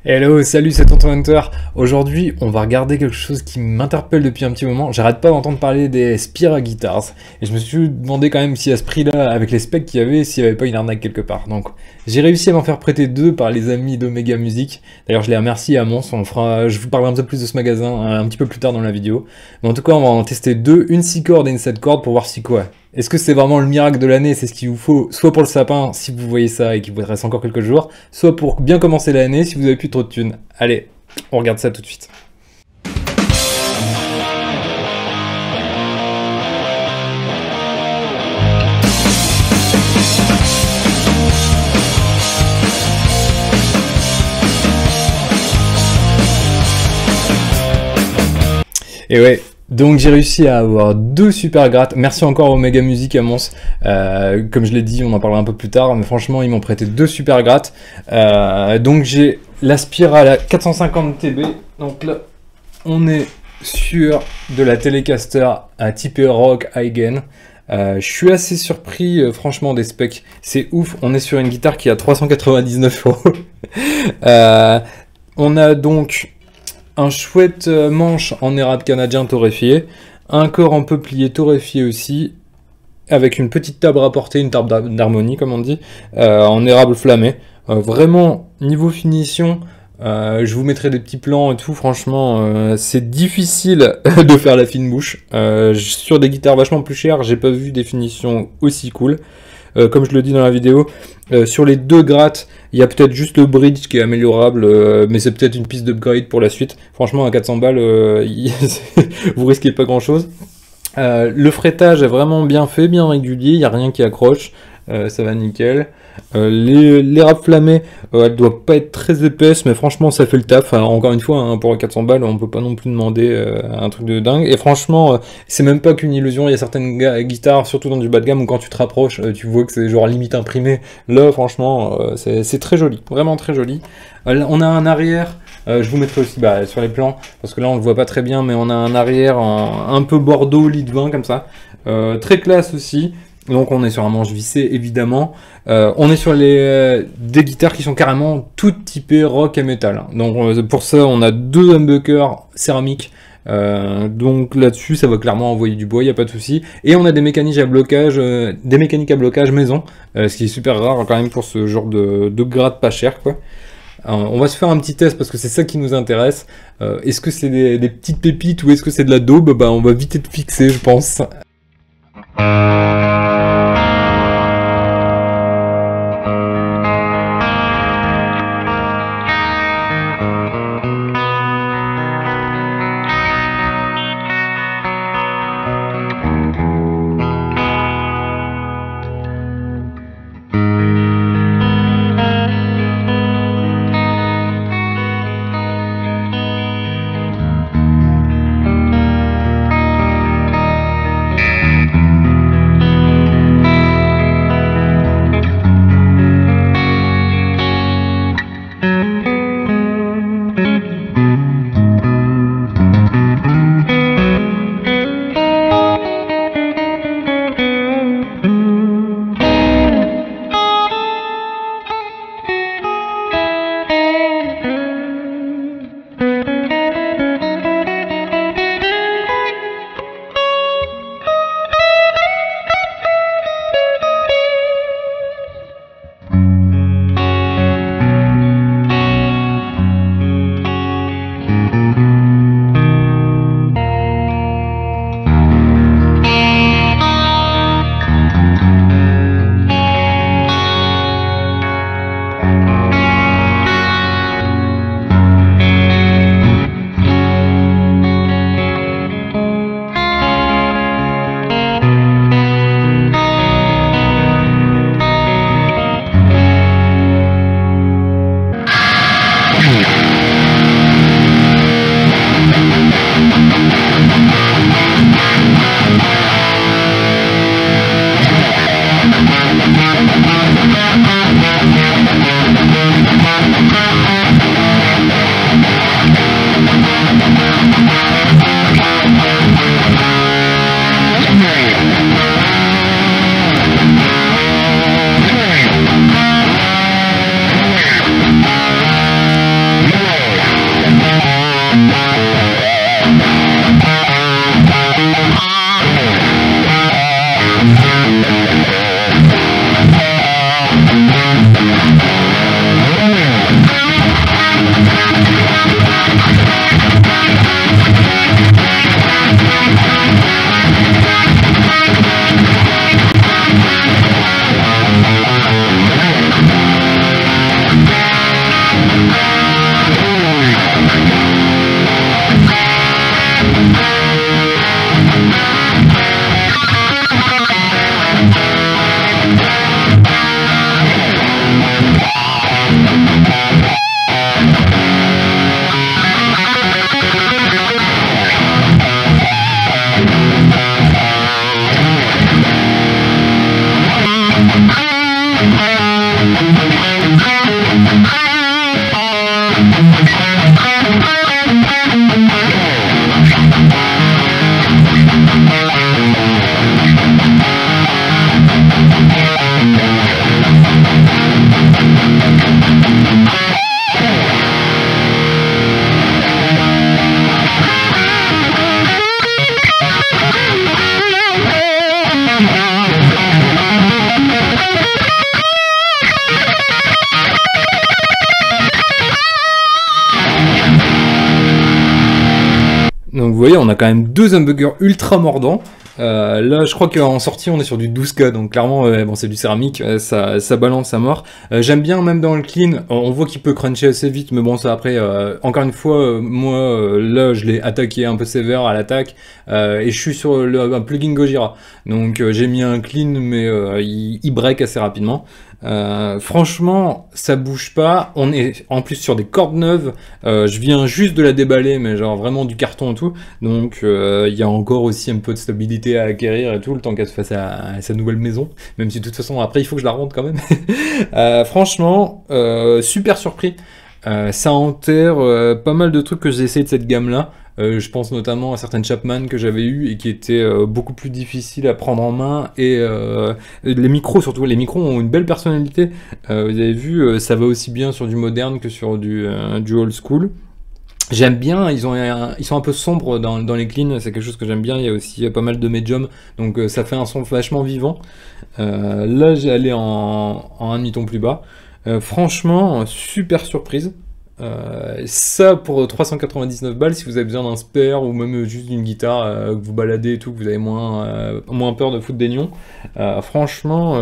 Hello, salut, c'est Tonton Hunter. Aujourd'hui, on va regarder quelque chose qui m'interpelle depuis un petit moment. J'arrête pas d'entendre parler des Spira Guitars. Et je me suis demandé quand même si à ce prix-là, avec les specs qu'il y avait, s'il n'y avait pas une arnaque quelque part. Donc, j'ai réussi à m'en faire prêter deux par les amis d'Omega Music. D'ailleurs, je les remercie à Mons. Je vous parlerai un peu plus de ce magasin un petit peu plus tard dans la vidéo. Mais en tout cas, on va en tester deux, une 6 cordes et une 7 cordes pour voir si quoi. Est-ce que c'est vraiment le miracle de l'année? C'est ce qu'il vous faut, soit pour le sapin, si vous voyez ça et qu'il vous reste encore quelques jours, soit pour bien commencer l'année, si vous avez plus trop de thunes. Allez, on regarde ça tout de suite. Et ouais. Donc j'ai réussi à avoir deux super grattes. Merci encore au Omega Music à Mons. Comme je l'ai dit, on en parlera un peu plus tard, mais franchement ils m'ont prêté deux super grattes. Donc j'ai la Spira à 450 TB. Donc là on est sur de la Telecaster à type rock high gain. Je suis assez surpris franchement des specs. C'est ouf, on est sur une guitare qui a 399 €. On a donc un chouette manche en érable canadien torréfié, un corps en peuplier torréfié aussi, avec une petite table rapportée, une table d'harmonie comme on dit, en érable flammé. Vraiment, niveau finition, je vous mettrai des petits plans et tout, franchement, c'est difficile de faire la fine bouche. Sur des guitares vachement plus chères, j'ai pas vu des finitions aussi cool. Comme je le dis dans la vidéo, sur les deux grattes, il y a peut-être juste le bridge qui est améliorable, mais c'est peut-être une piste d'upgrade pour la suite. Franchement, à 400 balles, vous risquez pas grand-chose. Le fretage est vraiment bien fait, bien régulier, il n'y a rien qui accroche, ça va nickel. Les râpes flammées, elles doivent pas être très épaisses, mais franchement ça fait le taf. Alors, encore une fois, hein, pour 400 balles, on peut pas non plus demander un truc de dingue. Et franchement, c'est même pas qu'une illusion. Il y a certaines guitares, surtout dans du bas de gamme, où quand tu te rapproches, tu vois que c'est genre limite imprimé. Là, franchement, c'est très joli, vraiment très joli. On a un arrière. Je vous mettrai aussi sur les plans, parce que là on le voit pas très bien, mais on a un arrière un peu bordeaux, lit de vin comme ça. Très classe aussi. Donc on est sur un manche vissé évidemment. On est sur des guitares qui sont carrément toutes typées rock et metal. Donc pour ça on a deux humbuckers céramiques. Donc là-dessus ça va clairement envoyer du bois, il n'y a pas de souci. Et on a des mécaniques à blocage, maison, ce qui est super rare quand même pour ce genre de gratte pas cher quoi. On va se faire un petit test parce que c'est ça qui nous intéresse. Est-ce que c'est des petites pépites ou est-ce que c'est de la daube? On va vite être fixé je pense. Donc vous voyez, on a quand même deux humbuckers ultra mordants. Là, je crois qu'en sortie, on est sur du 12K, donc clairement, bon, c'est du céramique, ça balance à mort. J'aime bien, même dans le clean, on voit qu'il peut cruncher assez vite, mais bon, ça après, encore une fois, moi, là, je l'ai attaqué un peu sévère à l'attaque, et je suis sur un plugin Gojira. Donc, j'ai mis un clean, mais il break assez rapidement. Franchement, ça bouge pas. On est en plus sur des cordes neuves. Je viens juste de la déballer, mais genre vraiment du carton et tout. Donc il y a encore aussi un peu de stabilité à acquérir et tout, le temps qu'elle se fasse à sa nouvelle maison. Même si de toute façon après il faut que je la rentre quand même. Franchement, super surpris. Ça enterre pas mal de trucs que j'ai essayé de cette gamme-là. Je pense notamment à certaines Chapman que j'avais eues et qui étaient beaucoup plus difficiles à prendre en main. Et les micros, surtout, les micros ont une belle personnalité. Vous avez vu, ça va aussi bien sur du moderne que sur du old school. J'aime bien, ils sont un peu sombres dans les cleans, c'est quelque chose que j'aime bien. Il y a aussi pas mal de médium, donc ça fait un son vachement vivant. Là, j'ai allé en un demi-ton plus bas. Franchement, super surprise. Ça pour 399 balles, si vous avez besoin d'un spare ou même juste d'une guitare que vous baladez et tout, que vous avez moins peur de foutre des nions. Franchement,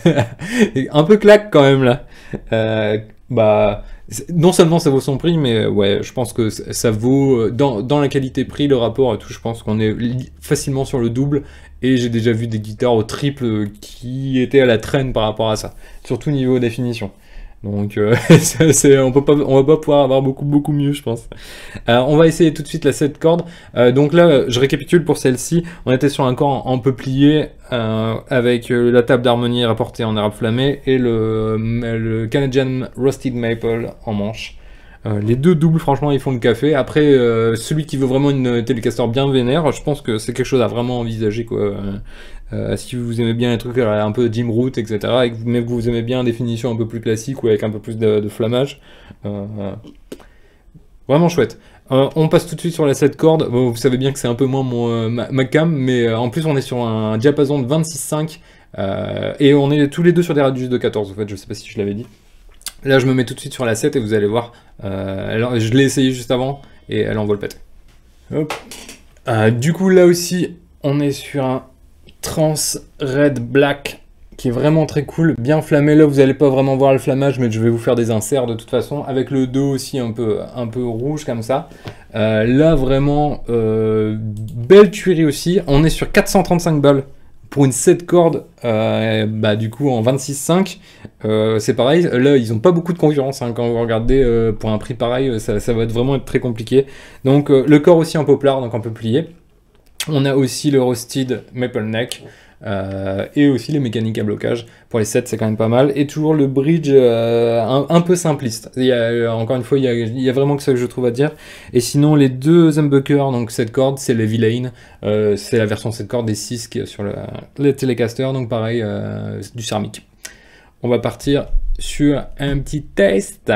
un peu claque quand même là. Bah, non seulement ça vaut son prix, mais ouais, je pense que ça vaut dans la qualité-prix, le rapport et tout. Je pense qu'on est facilement sur le double. Et j'ai déjà vu des guitares au triple qui étaient à la traîne par rapport à ça, surtout niveau définition. Donc on va pas pouvoir avoir beaucoup mieux, je pense. On va essayer tout de suite la 7 cordes. Donc là, je récapitule pour celle-ci. On était sur un corps en peuplier avec la table d'harmonie rapportée en arabe flammé et le Canadian Roasted Maple en manche. Les deux doubles, franchement, ils font le café. Après, celui qui veut vraiment une Telecaster bien vénère, je pense que c'est quelque chose à vraiment envisager, quoi. Si vous aimez bien les trucs un peu Jim Root, etc., mais que vous aimez bien une définition un peu plus classique ou avec un peu plus de flammage, vraiment chouette. On passe tout de suite sur la 7 cordes. Bon, vous savez bien que c'est un peu moins ma cam, mais en plus on est sur un diapason de 26,5 et on est tous les deux sur des radius de 14, en fait, je sais pas si je l'avais dit. Là, je me mets tout de suite sur la 7 et vous allez voir. Alors, je l'ai essayé juste avant et elle envoie le pète. Hop. Du coup, là aussi, on est sur un Trans Red Black qui est vraiment très cool, bien flammé. Là, vous n'allez pas vraiment voir le flammage, mais je vais vous faire des inserts de toute façon, avec le dos aussi un peu rouge comme ça. Là, vraiment, belle tuerie aussi. On est sur 435 balles. Pour une 7 cordes, bah du coup en 26,5, c'est pareil, là ils ont pas beaucoup de concurrence, hein, quand vous regardez pour un prix pareil, ça va vraiment être très compliqué. Donc le corps aussi en poplar, donc on peut plier. On a aussi le Roasted Maple Neck, et aussi les mécaniques à blocage. Pour les 7 c'est quand même pas mal. Et toujours le bridge un peu simpliste. Encore une fois, il y a vraiment que ça que je trouve à dire. Et sinon, les deux humbuckers, donc 7 cordes, c'est les V-Lane. C'est la version 7 cordes des 6 qui est sur le Telecaster. Donc pareil, du céramique. On va partir sur un petit test.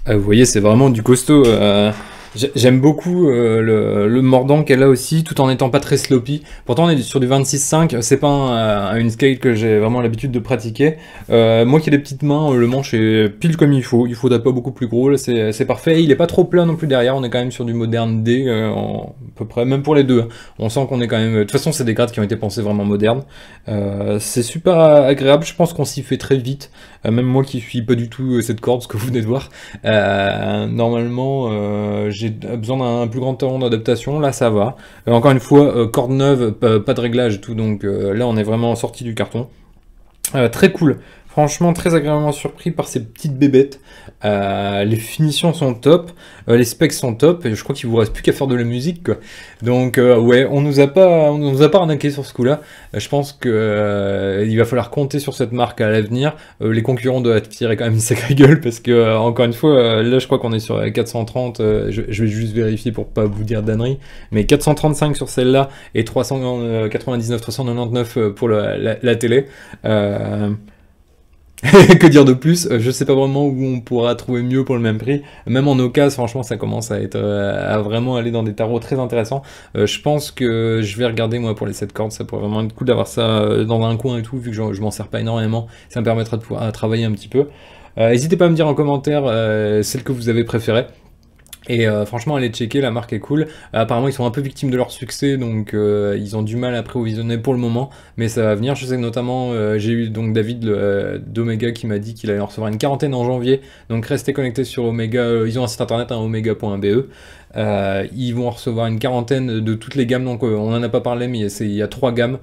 Vous voyez, c'est vraiment du costaud. J'aime beaucoup le mordant qu'elle a aussi, tout en n'étant pas très sloppy. Pourtant, on est sur du 26,5. C'est pas une scale que j'ai vraiment l'habitude de pratiquer. Moi qui ai des petites mains, le manche est pile comme il faut. Il faudrait pas beaucoup plus gros. Là, c'est parfait. Il est pas trop plat non plus derrière. On est quand même sur du moderne D, à peu près, même pour les deux. On sent qu'on est quand même. De toute façon, c'est des grades qui ont été pensés vraiment modernes. C'est super agréable. Je pense qu'on s'y fait très vite. Même moi qui suis pas du tout cette corde, ce que vous venez de voir. Normalement, j'ai besoin d'un plus grand temps d'adaptation, là ça va. Encore une fois, corde neuve, pas de réglage et tout, donc là on est vraiment sorti du carton. Très cool. Franchement, très agréablement surpris par ces petites bébêtes. Les finitions sont top, les specs sont top, et je crois qu'il vous reste plus qu'à faire de la musique, quoi. Donc, ouais, on nous a pas arnaqué sur ce coup-là. Je pense que il va falloir compter sur cette marque à l'avenir. Les concurrents doivent tirer quand même une sacrée gueule, parce que, encore une fois, là, je crois qu'on est sur 430. Je vais juste vérifier pour pas vous dire d'ânerie, mais 435 sur celle-là et 399, 399 pour la télé. Que dire de plus? Je sais pas vraiment où on pourra trouver mieux pour le même prix. Même en occasion, franchement, ça commence à être à vraiment aller dans des tarots très intéressants. Je pense que je vais regarder moi pour les 7 cordes. Ça pourrait vraiment être cool d'avoir ça dans un coin et tout, vu que je m'en sers pas énormément. Ça me permettra de pouvoir travailler un petit peu. N'hésitez pas à me dire en commentaire celle que vous avez préférée. Et franchement, allez checker, la marque est cool. Apparemment, ils sont un peu victimes de leur succès, donc ils ont du mal à prévisionner pour le moment, mais ça va venir. Je sais que notamment, j'ai eu donc David d'Omega qui m'a dit qu'il allait en recevoir une quarantaine en janvier, donc restez connectés sur Omega. Ils ont un site internet, hein, omega.be. Ils vont en recevoir une quarantaine de toutes les gammes, donc on en a pas parlé, mais il y a 3 gammes.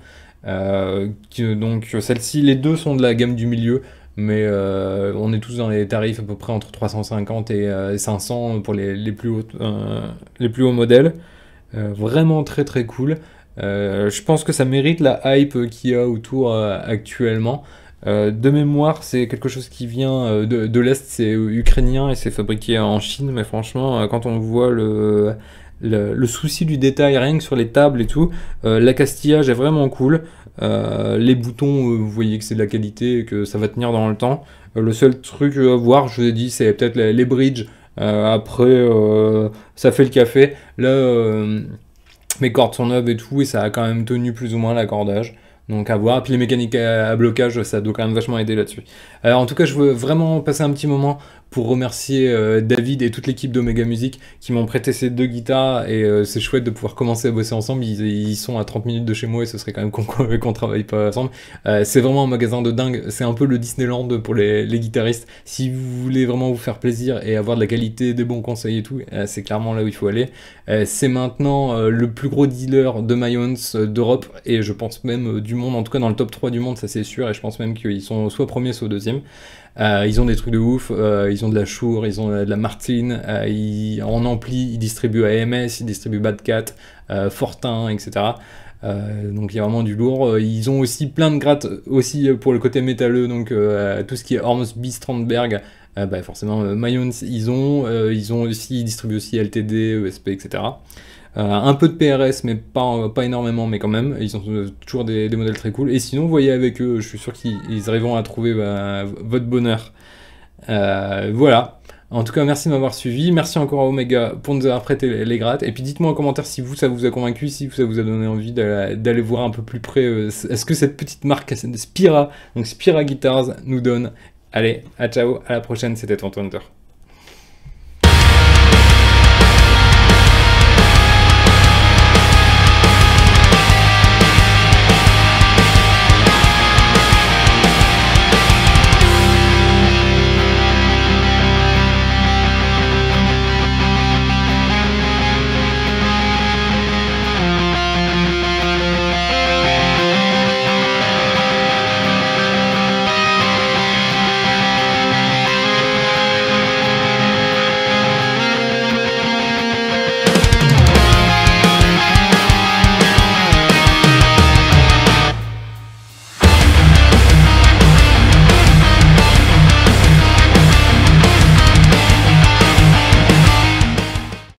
Donc celles-ci, les deux sont de la gamme du milieu. Mais on est tous dans les tarifs à peu près entre 350 et 500 pour les les plus hauts modèles. Vraiment très très cool. Je pense que ça mérite la hype qu'il y a autour actuellement. De mémoire, c'est quelque chose qui vient de l'Est, c'est ukrainien et c'est fabriqué en Chine, mais franchement, quand on voit le souci du détail, rien que sur les tables et tout, l'accastillage est vraiment cool. Les boutons, vous voyez que c'est de la qualité et que ça va tenir dans le temps. Le seul truc à voir, je vous ai dit, c'est peut-être les bridges. Après, ça fait le café. Là, mes cordes sont neuves et tout, et ça a quand même tenu plus ou moins l'accordage. Donc à voir. Puis les mécaniques à blocage, ça doit quand même vachement aider là-dessus. En tout cas, je veux vraiment passer un petit moment pour remercier David et toute l'équipe d'Omega Music qui m'ont prêté ces 2 guitares, et c'est chouette de pouvoir commencer à bosser ensemble. Ils sont à 30 minutes de chez moi et ce serait quand même qu'on travaille pas ensemble. C'est vraiment un magasin de dingue, c'est un peu le Disneyland pour les guitaristes. Si vous voulez vraiment vous faire plaisir et avoir de la qualité, des bons conseils et tout, c'est clairement là où il faut aller. C'est maintenant le plus gros dealer de Mayons d'Europe, et je pense même du monde, en tout cas dans le top 3 du monde, ça c'est sûr, et je pense même qu'ils sont soit premiers soit deuxième. Ils ont des trucs de ouf, ils ont de la Shure, ils ont de la Martin, en ampli, ils distribuent AMS, ils distribuent Bad Cat, Fortin, etc. Donc il y a vraiment du lourd. Ils ont aussi plein de grattes aussi pour le côté métalleux, donc tout ce qui est Hornsby, Strandberg, forcément Mayons ils ont aussi, ils distribuent aussi LTD, ESP, etc. Un peu de PRS, mais pas énormément, mais quand même. Ils ont toujours des modèles très cool. Et sinon, vous voyez avec eux, je suis sûr qu'ils arriveront à trouver votre bonheur. Voilà. En tout cas, merci de m'avoir suivi. Merci encore à Omega pour nous avoir prêté les grattes. Et puis dites-moi en commentaire si ça vous a convaincu, si ça vous a donné envie d'aller voir un peu plus près. Est-ce que cette petite marque Spira, donc Spira Guitars, nous donne. Allez, à ciao, à la prochaine, c'était Tonton Hunter.